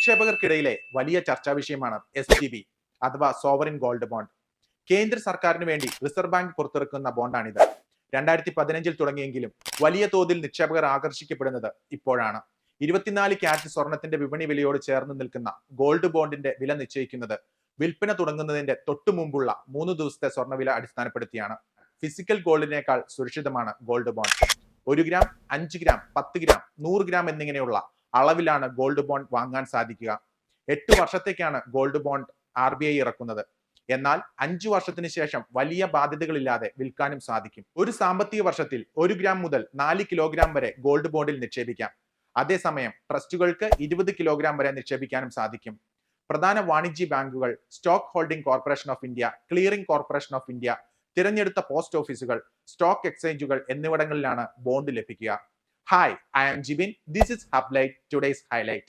നിക്ഷേപകർക്കിടയിലെ വലിയ ചർച്ചാ വിഷയമാണ് SGB അഥവാ സോവറിൻ ഗോൾഡ് ബോണ്ട്. കേന്ദ്ര സർക്കാരിന് വേണ്ടി റിസർവ് ബാങ്ക് പുറത്തിറക്കുന്ന ബോണ്ടാണിത്. 2015 തുടങ്ങിയെങ്കിലും വലിയ തോതിൽ നിക്ഷേപകർ ആകർഷിക്കപ്പെടുന്നത് ഇപ്പോഴാണ്. 24 ക്യാരറ്റ് സ്വർണത്തിന്റെ വിപണി വിലയോട് ചേർന്ന് നിൽക്കുന്ന ഗോൾഡ് ബോണ്ടിന്റെ വില നിശ്ചയിക്കുന്നത് വിൽപ്പന തുടങ്ങുന്നതിന്റെ തൊട്ടു മുമ്പുള്ള 3 ദിവസത്തെ സ്വർണ്ണവില അടിസ്ഥാനപ്പെടുത്തിയാണ്. ഫിസിക്കൽ ഗോൾഡിനേക്കാൾ സുരക്ഷിതമാണ് gold bond. 1 gram, 5 gram, 10 gram, 100 gram എന്നിങ്ങനെയുള്ള അളവിലാണ് ഗോൾഡ് ബോണ്ട് വാങ്ങാൻ സാധിക്കുക. 8 വർഷത്തേക്കാണ് ഗോൾഡ് ബോണ്ട് RBI ഇറക്കുന്നത്. എന്നാൽ 5 വർഷത്തിന് ശേഷം വലിയ ബാധ്യതകളില്ലാതെ വിൽക്കാനും സാധിക്കും. ഒരു സാമ്പത്തിക വർഷത്തിൽ 1 ഗ്രാം മുതൽ 4 കിലോഗ്രാം വരെ ഗോൾഡ് ബോണ്ടിൽ നിക്ഷേപിക്കാം. അതേസമയം ട്രസ്റ്റുകൾക്ക് 20 കിലോഗ്രാം വരെ നിക്ഷേപിക്കാനും സാധിക്കും. പ്രധാന വാണിജ്യ ബാങ്കുകൾ, stock holding corporation of India, clearing corporation of India, തിരഞ്ഞെടുത്ത പോസ്റ്റ് ഓഫീസുകൾ, സ്റ്റോക്ക് എക്സ്ചേഞ്ചുകൾ എന്നിവിടങ്ങളിലാണ് ബോണ്ട് ലഭിക്കുക. Hi, I am Jibin. This is Hublite, today's highlight.